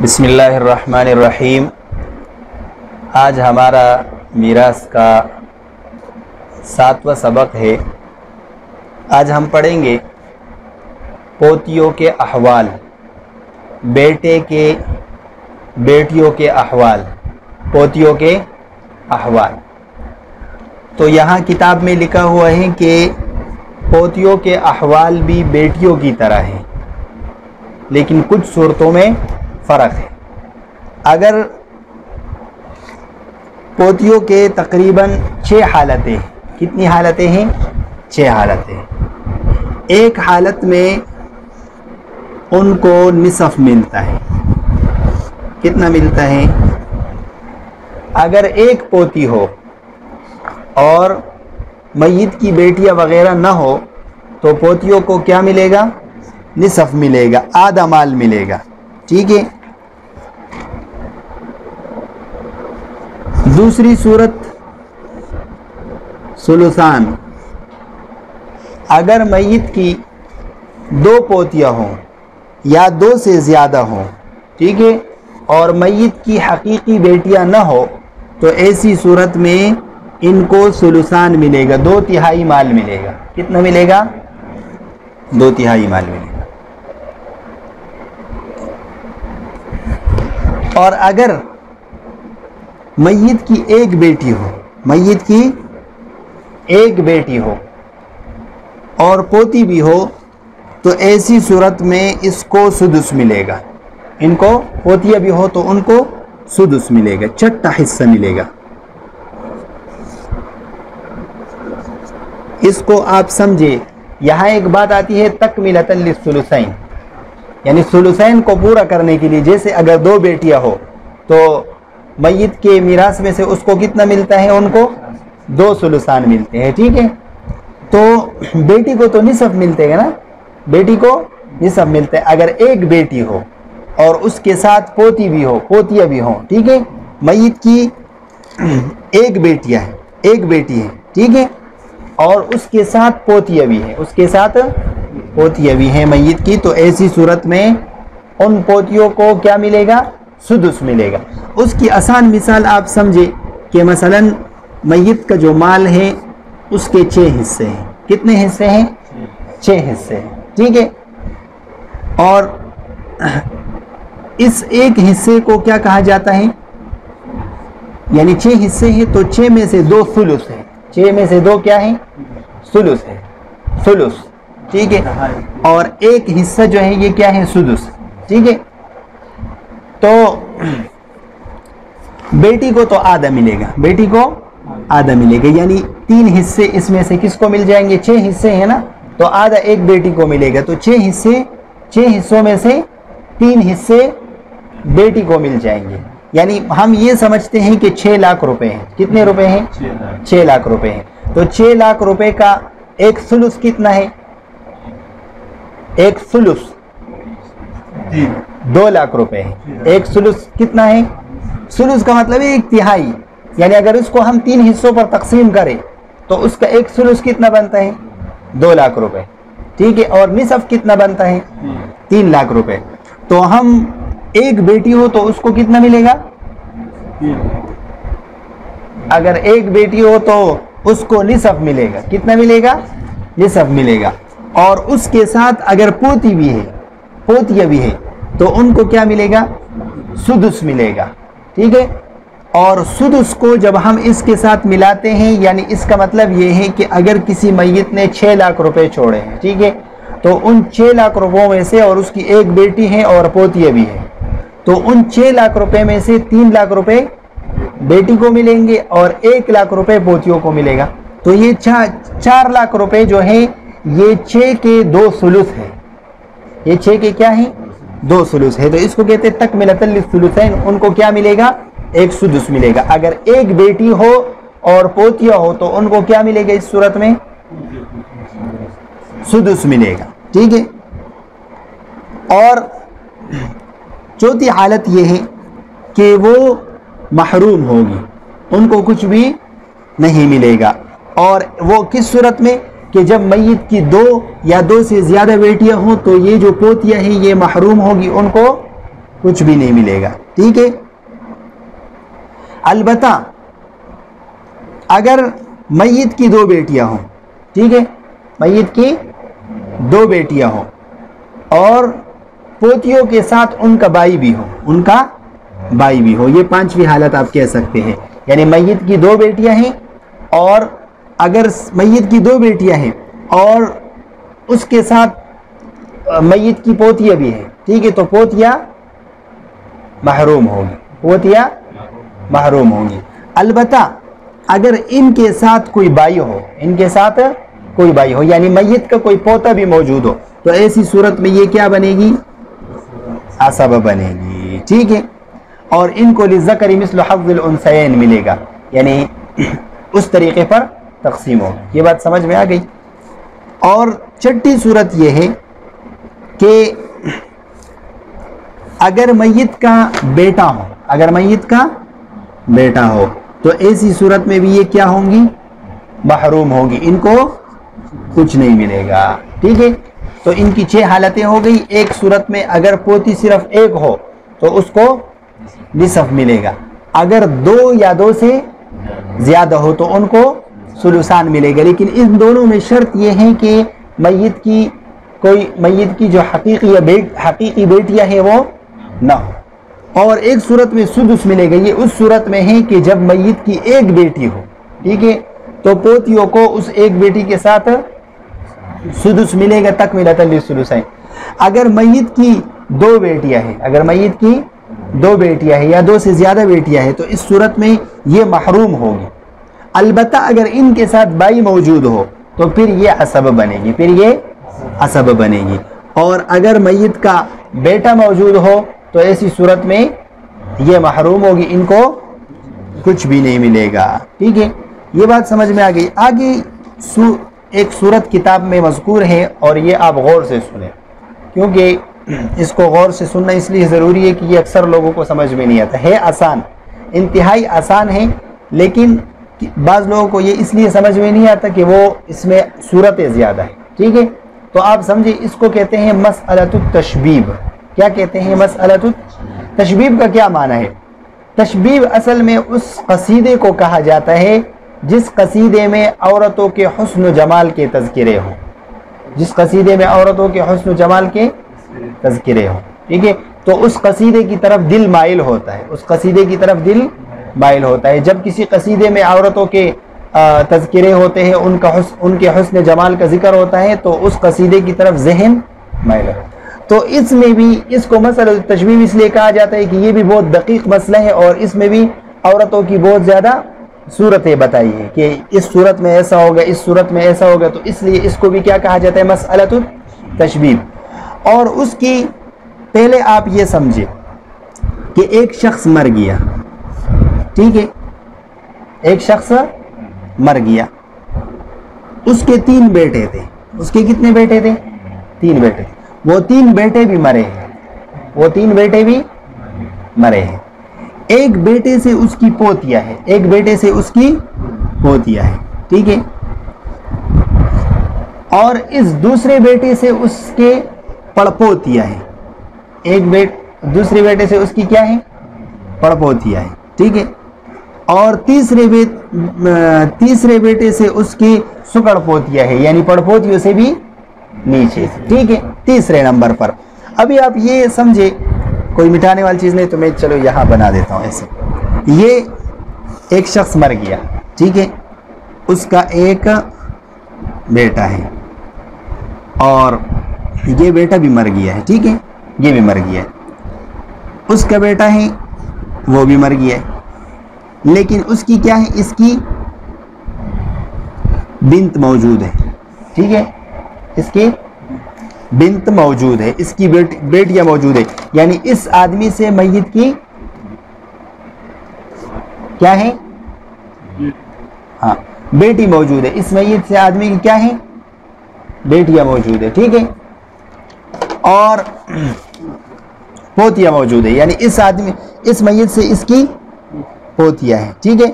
بسم اللہ الرحمن الرحیم۔ آج ہمارا میراث کا 7واں سبق ہے۔ آج ہم پڑھیں گے پوتیوں کے احوال، بیٹیوں کے احوال، پوتیوں کے احوال۔ تو یہاں کتاب میں لکھا ہوا ہے کہ پوتیوں کے احوال بھی بیٹیوں کی طرح ہیں، لیکن کچھ صورتوں میں فرق ہے۔ اگر پوتیوں کے تقریباً 6 حالتیں، کتنی حالتیں ہیں؟ 6 حالتیں۔ ایک حالت میں ان کو نصف ملتا ہے۔ کتنا ملتا ہے؟ اگر ایک پوتی ہو اور میت کی بیٹیاں وغیرہ نہ ہو تو پوتیوں کو کیا ملے گا؟ نصف ملے گا، آدھا مال ملے گا، ٹھیک ہے۔ دوسری صورت ثلثان، اگر میت کی 2 پوتیاں ہوں یا 2 سے زیادہ ہوں، ٹھیک ہے، اور میت کی حقیقی بیٹیاں نہ ہو تو ایسی صورت میں ان کو ثلثان ملے گا، 2/3 مال ملے گا۔ کتنا ملے گا؟ 2/3 مال ملے گا۔ اور اگر میت کی ایک بیٹی ہو، میت کی ایک بیٹی ہو اور پوتی بھی ہو تو ایسی صورت میں اس کو سدس ملے گا۔ ان کو پوتیاں بھی ہو تو ان کو سدس ملے گا، 6واں حصہ ملے گا۔ اس کو آپ سمجھے۔ یہاں ایک بات آتی ہے تکملۃ للثلثین، یعنی ثلثین کو پورا کرنے کے لیے، جیسے اگر 2 بیٹیاں ہو تو میت کے میراث میں سے اس کو کتنا ملتا ہے؟ ان کو 2 ثلثان ملتے ہیں، ٹھیک ہے۔ تو بیٹی کو تو نصف ملتے ہیں نا، بیٹی کو نصف ملتے ہیں۔ اگر ایک بیٹی ہو اور اس کے ساتھ پوتی بھی ہو، پوتیاں بھی ہوں، ٹھیک ہے، میت کی ایک بیٹی ہے، ٹھیک ہے، اور اس کے ساتھ پوتیاں بھی ہیں، اس کے ساتھ پوتیاں بھی ہیں میت کی، تو ایسی صورت میں ان پوتیوں کو کیا ملے گا؟ سدس ملے گا۔ اس کی آسان مثال آپ سمجھے کہ مثلا میت کا جو مال ہے اس کے 6 حصے ہیں۔ کتنے حصے ہیں؟ 6 حصے ہیں، ٹھیک ہے۔ اور اس ایک حصے کو کیا کہا جاتا ہے؟ یعنی 6 حصے ہیں تو 6 میں سے 2 ثلث ہیں، 6 میں سے 2 کیا ہیں؟ ثلث ہے، ثلث، ٹھیک ہے۔ اور ایک حصہ جو ہے یہ کیا ہے؟ سدس، ٹھیک ہے۔ تو بیٹی کو تو آدھا ملے گا، بیٹی کو آدھا ملے گا، یعنی 3 حصے اس میں سے کس کو مل جائیں گے؟ 6 حصے ہیں نا، تو آدھا ایک بیٹی کو ملے گا، تو 6 حصوں میں سے 3 حصے بیٹی کو مل جائیں گے۔ یعنی ہم یہ سمجھتے ہیں کہ 6 لاکھ روپے ہیں۔ کتنے روپے ہیں؟ 6 لاکھ روپے ہیں۔ تو 6 لاکھ روپے کا ایک ثلث کتنا ہے؟ ایک ثلث 2 لاکھ روپے ہے۔ ایک ثلث کتنا ہے؟ ثلث کا مطلب ہے 1/3، یعنی اگر اس کو ہم 3 حصوں پر تقسیم کریں تو اس کا ایک ثلث کتنا بنتا ہے؟ 2 لاکھ روپے، ٹھیک ہے۔ اور نصف کتنا بنتا ہے؟ 3 لاکھ روپے۔ تو ہم ایک بیٹی ہو تو اس کو کتنا ملے گا؟ اگر ایک بیٹی ہو تو اس کو نصف ملے گا۔ کتنا ملے گا؟ نصف ملے گا۔ اور اس کے ساتھ اگر پوتی بھی ہے، پوتیاں بھی ہے، تو ان کو کیا ملے گا؟ سدس ملے گا، ٹھیک ہے۔ اور سدس کو جب ہم اس کے ساتھ ملاتے ہیں، یعنی اس کا مطلب یہ ہے کہ اگر کسی میت نے 6 لاکھ روپے چھوڑے ہیں، ٹھیک ہے، تو ان 6 لاکھ روپوں میں سے، اور اس کی ایک بیٹی ہے اور پوتیاں بھی ہیں، تو ان 6 لاکھ روپے میں سے 3 لاکھ روپے بیٹی کو ملیں گے اور 1 لاکھ روپے پوتیوں کو ملے گا۔ تو یہ 4 لاکھ روپے جو ہیں یہ 6 کے 2 ثلث ہیں۔ یہ 6 کے کیا ہیں؟ 2 ثلث ہے۔ تو اس کو کہتے ہیں تکملۃ للثلثین۔ ان کو کیا ملے گا؟ ایک سدس ملے گا۔ اگر ایک بیٹی ہو اور پوتیاں ہو تو ان کو کیا ملے گا؟ اس صورت میں سدس ملے گا، ٹھیک ہے۔ اور چوتھی حالت یہ ہے کہ وہ محروم ہوگی، ان کو کچھ بھی نہیں ملے گا۔ اور وہ کس صورت میں؟ کہ جب میت کی 2 یا 2 سے زیادہ بیٹیاں ہوں تو یہ جو پوتیاں ہیں یہ محروم ہوگی، ان کو کچھ بھی نہیں ملے گا، ٹھیک ہے۔ البتہ اگر میت کی 2 بیٹیاں ہوں، ٹھیک ہے، میت کی 2 بیٹیاں ہوں اور پوتیوں کے ساتھ ان کا بھائی بھی ہو، ان کا بھائی بھی ہو، یہ 5ویں حالت آپ کہہ سکتے ہیں۔ یعنی میت کی 2 بیٹیاں ہیں، اور اگر میت کی 2 بیٹیاں ہیں اور اس کے ساتھ میت کی پوتیاں بھی ہیں، ٹھیک ہے، تو پوتیاں محروم ہوگی، پوتیاں محروم ہوگی۔ البتہ اگر ان کے ساتھ کوئی بھائی ہو، ان کے ساتھ کوئی بھائی ہو، یعنی میت کا کوئی پوتا بھی موجود ہو، تو ایسی صورت میں یہ کیا بنے گی؟ عصبہ بنے گی، ٹھیک ہے۔ اور ان کو للذکر مثل حظ الانثیین ملے گا، یعنی اس طریقے پر تقسیم ہو۔ یہ بات سمجھ میں آ گئی۔ اور چھٹی صورت یہ ہے کہ اگر میت کا بیٹا ہو، اگر میت کا بیٹا ہو تو ایسی صورت میں بھی یہ کیا ہوں گی؟ محروم ہوگی، ان کو کچھ نہیں ملے گا، ٹھیک ہے۔ تو ان کی 6 حالتیں ہو گئی۔ ایک صورت میں اگر پوتی صرف ایک ہو تو اس کو نصف ملے گا، اگر 2 یا 2 سے زیادہ ہو تو ان کو ثلثان ملے گا، لیکن ان دونوں میں شرط یہ ہے کہ میت کی جو حقیقی بیٹیاں ہیں وہ نہ ہو۔ اور ایک صورت میں سدس ملے گا، یہ اس صورت میں ہے کہ جب میت کی 1 بیٹی ہو، ٹھیک ہے، تو پوتیوں کو اس 1 بیٹی کے ساتھ سدس ملے گا تکملۃ للثلثین۔ اگر میت کی 2 بیٹیاں ہیں، اگر میت کی 2 بیٹیاں ہیں یا 2 سے زیادہ بیٹیاں ہیں تو اس صورت میں یہ محروم ہوگی۔ البتہ اگر ان کے ساتھ بھائی موجود ہو تو پھر یہ عصبہ بنے گی، پھر یہ عصبہ بنے گی۔ اور اگر میت کا بیٹا موجود ہو تو ایسی صورت میں یہ محروم ہوگی، ان کو کچھ بھی نہیں ملے گا، ٹھیک ہے۔ یہ بات سمجھ میں آ گئی۔ آگے ایک صورت کتاب میں مذکور ہے اور یہ آپ غور سے سنیں، کیونکہ اس کو غور سے سننا اس لیے ضروری ہے کہ یہ اکثر لوگوں کو سمجھ میں نہیں آتا ہے۔ آسان، انتہائی آسان ہے، لیکن بعض لوگوں کو یہ اس لیے سمجھ میں نہیں آتا کہ وہ اس میں صورتیں زیادہ ہیں، ٹھیک ہے۔ تو آپ سمجھیں، اس کو کہتے ہیں مسئلۃ التشبیب۔ کیا کہتے ہیں؟ مسئلۃ التشبیب کا کیا معنی ہے؟ تشبیب اصل میں اس قصیدے کو کہا جاتا ہے جس قصیدے میں عورتوں کے حسن و جمال کے تذکرے ہوں، جس قصیدے میں عورتوں کے حسن و جمال کے تذکرے ہوں، ٹھیک ہے۔ تو اس قصیدے کی طرف دل مائل ہوتا ہے، اس قصیدے کی طرف دل مائل ہوتا ہے۔ جب کسی قصیدے میں عورتوں کے تذکرے ہوتے ہیں، ان کے حسن جمال کا ذکر ہوتا ہے، تو اس قصیدے کی طرف ذہن مائل ہوتا ہے۔ تو اس میں بھی اس کو مسئلہ تشبیب اس لیے کہا جاتا ہے کہ یہ بھی بہت دقیق مسئلہ ہے، اور اس میں بھی عورتوں کی بہت زیادہ صورتیں بتائی ہیں کہ اس صورت میں ایسا ہوگا، اس صورت میں ایسا ہوگا، تو اس لیے اس کو بھی کیا کہا جاتا ہے؟ مسئلۃ التشبیب۔ اور اس کی پہلے آپ یہ سمجھے کہ ایک شخص مر گیا، ٹھیک ہے، ایک شخص مر گیا، اس کے 3 بیٹے تھے۔ اس کے کتنے بیٹے تھے؟ 3 بیٹے تھے۔ وہ 3 بیٹے بھی مرے ہیں، وہ 3 بیٹے بھی مرے ہیں۔ ایک بیٹے سے اس کی پوتیاں ہے، ایک بیٹے سے اس کی پوتیاں ہے، ٹھیک ہے۔ اور اس دوسرے بیٹے سے اس کے پڑپوتیاں ہیں، دوسرے بیٹے سے اس کی کیا ہے؟ پڑپوتیاں ہیں، ٹھیک ہے۔ اور تیسرے بیٹے سے اس کی سکڑ پوتیاں ہیں، یعنی پڑپوتیوں سے بھی نیچے، ٹھیک ہے، تیسرے نمبر پر۔ ابھی آپ یہ سمجھے، کوئی مٹانے والی چیز نہیں تو میں چلو یہاں بنا دیتا ہوں ایسے۔ یہ ایک شخص مر گیا، ٹھیک ہے، اس کا ایک بیٹا ہے اور یہ بیٹا بھی مر گیا ہے، ٹھیک ہے، یہ بھی مر گیا ہے۔ اس کا بیٹا ہے وہ بھی مر گیا ہے، لیکن اس کی کیا ہے؟ اس کی بنت موجود ہے، ٹھیک ہے، اس کی بنت موجود ہے، اس کی بیٹیاں موجود ہے، یعنی اس آدمی سے میت کی کیا ہے؟ ہاں، بیٹی موجود ہے، اس میت سے آدمی کی کیا ہے؟ بیٹیاں موجود ہے، ٹھیک ہے، اور پوتیاں موجود ہے، یعنی اس میت سے اس کی پوتیاں ہیں، ٹھیک ہے۔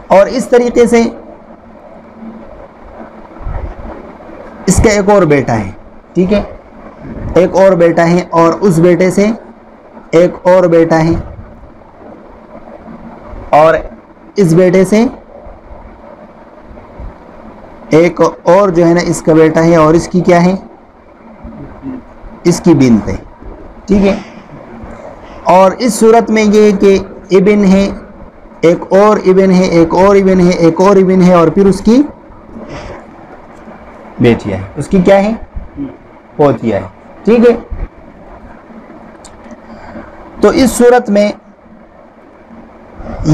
اور اس طریقے سے اس کا ایک اور بیٹا ہے، ٹھیک ہے، ایک اور بیٹا ہے اور اس بیٹے سے ایک اور بیٹا ہے اور اس بیٹے سے ایک اور جو ہے نا اس کا بیٹا ہے اور اس کی کیا ہے، اس کی بنت ہے، ٹھیک ہے. اور اس صورت میں یہ کہ ابن ہے، ایک اور ابن ہے، ایک اور ابن ہے، ایک اور ابن ہے اور پھر اس کی بیٹیاں ہے، اس کی کیا ہے، پوتیاں ہے، ٹھیک ہے. تو اس صورت میں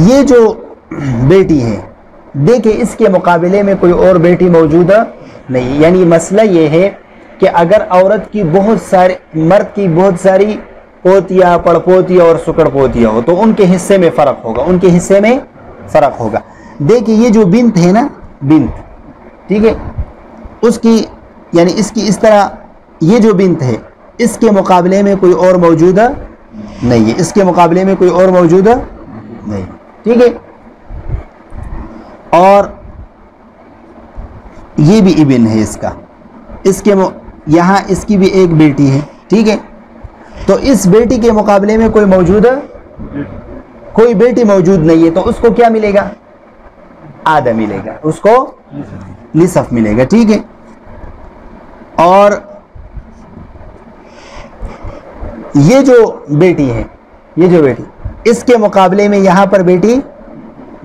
یہ جو بیٹی ہے، دیکھیں اس کے مقابلے میں کوئی اور بیٹی موجود نہیں. یعنی مسئلہ یہ ہے کہ اگر عورت کی بہت ساری، مرد کی بہت ساری پوتیاں، پڑ پوتیاں اور سکڑ پوتیاں ہو تو ان کے حصے میں فرق ہوگا، ان کے حصے میں فرق ہوگا. دیکھیں یہ جو بنت ہے نا، بنت، ٹھیک ہے، اس کی یعنی اس کی اس طرح یہ جو بنت ہے اس کے مقابلے میں کوئی اور موجود نہیں ہے، اس کے مقابلے میں کوئی اور موجود نہیں، ٹھیک ہے. اور یہ بھی ابن ہے اس کا، اس کے یہاں اس کی بھی ایک بیٹی ہے، ٹھیک ہے. تو اس بیٹی کے مقابلے میں کوئی موجود، کوئی بیٹی موجود نہیں ہے، تو اس کو کیا ملے گا، آدھا ملے گا، اس کو نصف ملے گا، ٹھیک ہے. اور یہ جو بیٹی ہے، یہ جو بیٹی، اس کے مقابلے میں یہاں پر بیٹی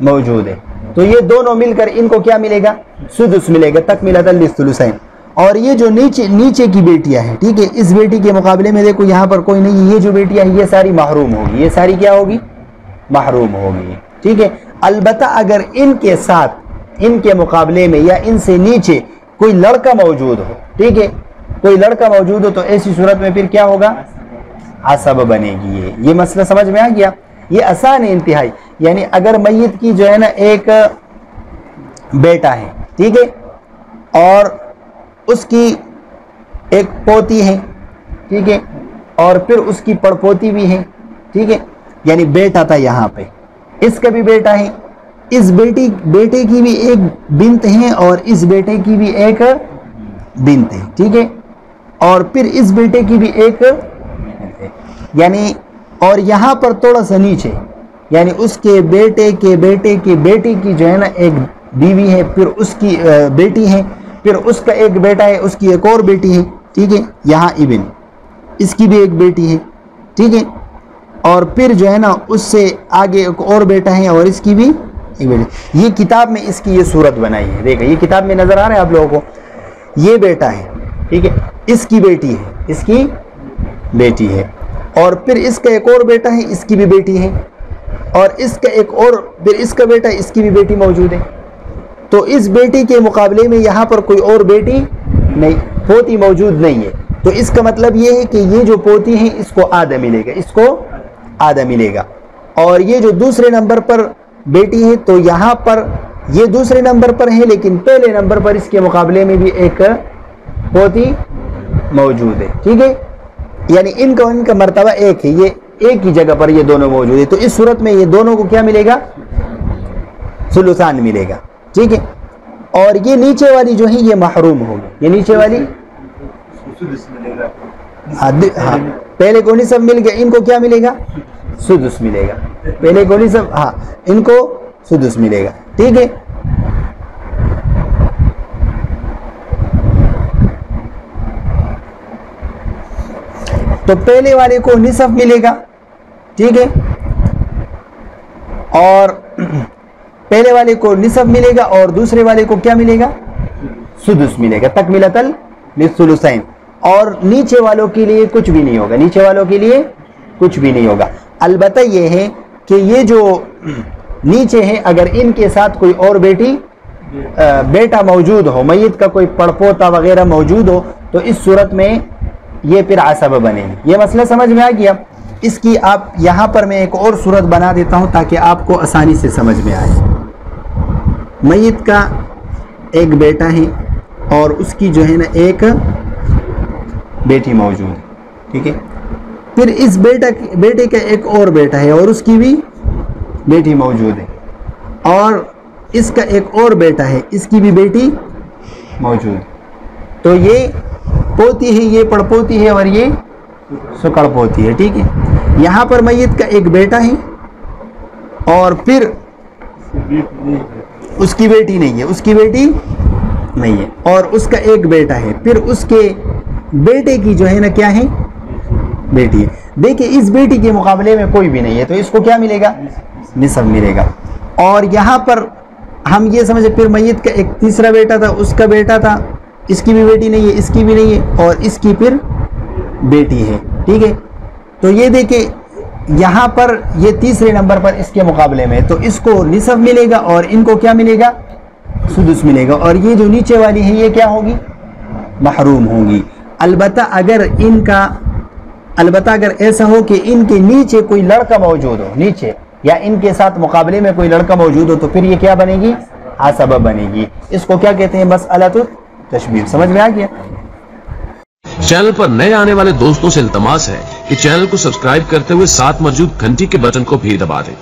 موجود ہے، تو یہ دونوں مل کر ان کو کیا ملے گا، سدس ملے گا، تکملۃ للثلثین. اور یہ جو نیچے کی بیٹیاں ہیں، ٹھیک ہے، اس بیٹی کے مقابلے میں دیکھو یہاں پر کوئی نہیں، یہ جو بیٹیاں ہیں یہ ساری محروم ہوگی، یہ ساری کیا ہوگی، محروم ہوگی، ٹھیک ہے. البتہ اگر ان کے ساتھ، ان کے مقابلے میں یا ان سے نیچے کوئی لڑکا موجود ہو، ٹھیک ہے، کوئی لڑکا موجود ہو تو ایسی صورت میں پھر کیا ہوگا، عصب بنے گی. یہ مسئلہ سمجھ میں آ گیا. یہ آسان ہے انتہائی. یعنی اگر میت کی جو ہے نا ایک بیٹا ہے، ٹھیک ہے، اور اس کی ایک پوتی ہے، ٹھیک ہے، اور پھر اس کی پڑپوتی بھی ہے، ٹھیک ہے، یعنی بیٹا تھا یہاں پہ، اس کا بھی بیٹا ہے، اس بیٹے کی بھی ایک بنت ہے اور اس بیٹے کی بھی ایک بنت ہے، ٹھیک ہے، اور پھر اس بیٹے کی بھی ایک، یعنی اور یہاں پر تھوڑا سا نیچے یعنی اس کے بیٹے کے بیٹے کی بیٹی کی جو ہے نا ایک بیوی ہے، پھر اس کی بیٹی ہے، پھر اس کا ایک بیٹا ہے، اس کی ایک اور بیٹی ہے، ٹھیک ہے، یہاں ابن، اس کی بھی ایک بیٹی ہے، ٹھیک ہے، اور پھر جو ہے نا اس سے آگے ایک اور بیٹا ہے اور اس کی بھی ایک بیٹی. یہ کتاب میں اس کی یہ صورت بنائی ہے، دیکھیں یہ کتاب میں نظر آ رہا ہے آپ لوگوں کو، یہ بیٹا ہے، ٹھیک ہے، اس کی بیٹی ہے، اس کی بیٹی ہے، اور پھر اس کا ایک اور بیٹا ہے، اس کی بھی بیٹی ہے، اور اس کا ایک اور پھر اس کا بیٹا، اس کی بھی بیٹی موجود ہے. تو اس بیٹی کے مقابلے میں یہاں پر کوئی اور بیٹی نہیں، پوتی موجود نہیں ہے. تو اس کا مطلب یہ ہے کہ یہ جو پوتی ہے اس کو آدھا ملے گا، اس کو آدھا ملے گا. اور یہ جو دوسرے نمبر پر بیٹی ہے تو یہاں پر یہ دوسرے نمبر پر ہے لیکن پہلے نمبر پر اس کے مقابلے میں بھی ایک پوتی موجود ہے، ٹھیک ہے، یعنی ان کا مرتبہ ایک ہے، یہ ایک ہی جگہ پر یہ دونوں موجود ہے. تو اس صورت میں یہ دونوں کو کیا ملے گا، ثلثان ملے گا، ٹھیک ہے. اور یہ نیچے والی جو ہے یہ محروم ہوگی، یہ نیچے والی ہاں پہلے کو نصف مل گیا، ان کو کیا ملے گا، سدس ملے گا، پہلے کو نصف، ہاں ان کو سدس ملے گا، ٹھیک ہے. تو پہلے والے کو نصف ملے گا، ٹھیک ہے، اور پہلے والے کو نصف ملے گا اور دوسرے والے کو کیا ملے گا، سدس ملے گا، تکملۃ للثلثین. اور نیچے والوں کے لیے کچھ بھی نہیں ہوگا، نیچے والوں کے لیے کچھ بھی نہیں ہوگا. البتہ یہ ہے کہ یہ جو نیچے ہیں اگر ان کے ساتھ کوئی اور بیٹا موجود ہو، میت کا کوئی پڑپوتا وغیرہ موجود ہو تو اس صورت میں یہ پھر عصب بنے گی. یہ مسئلہ سمجھ میں آ گیا. اس کی آپ یہاں پر میں ایک اور صورت بنا دیتا ہوں تاکہ آپ کو آسانی سے سمجھ میں آئے. میت کا ایک بیٹا ہے اور اس کی جو ہے نا ایک بیٹی موجود ہے، ٹھیک ہے، پھر اس بیٹے کا ایک اور بیٹا ہے اور اس کی بھی بیٹی موجود ہے، اور اس کا ایک اور بیٹا ہے، اس کی بھی بیٹی موجود ہے. تو یہ پوتی ہے، یہ پڑپوتی ہے اور یہ سکڑ پوتی ہے، ٹھیک ہے۔ یہاں پر میت کا ایک بیٹا ہے اور پھر اس کی بیٹی نہیں ہے، اس کی بیٹی نہیں ہے، اور اس کا ایک بیٹا ہے، پھر اس کے بیٹے کی جو ہے نا کیا ہے، بیٹی ہے۔ دیکھیں اس بیٹی کے مقابلے میں کوئی بھی نہیں ہے، تو اس کو کیا ملے گا، نصف ملے گا۔ اور یہاں پر ہم یہ سمجھے پھر میت کا ایک تیسرا بیٹا تھا، اس کا بیٹا تھا، اس کی بھی بیٹی نہیں ہے، اس کی بھی نہیں ہے، اور اس کی پھر بیٹی ہے، ٹھیک ہے۔ تو یہ دیکھیں یہاں پر یہ تیسرے نمبر پر اس کے مقابلے میں، تو اس کو نصف ملے گا اور ان کو کیا ملے گا، سدس ملے گا، اور یہ جو نیچے والی ہے یہ کیا ہوگی، محروم ہوگی۔ البتہ اگر ایسا ہو کہ ان کے نیچے کوئی لڑکا موجود ہو، نیچے یا ان کے ساتھ مقابلے میں کوئی لڑکا موجود ہو، تو پھر یہ کیا بنے گی، عصبہ بنے گی۔ اس کو کیا کہتے ہیں، مسئلۃ التشبیہ۔ سمجھ میں آ گیا؟ چینل پر نئے آنے والے دوستوں سے التماس ہے کہ چینل کو سبسکرائب کرتے ہوئے ساتھ موجود گھنٹی کے بٹن کو بھی دبا دیں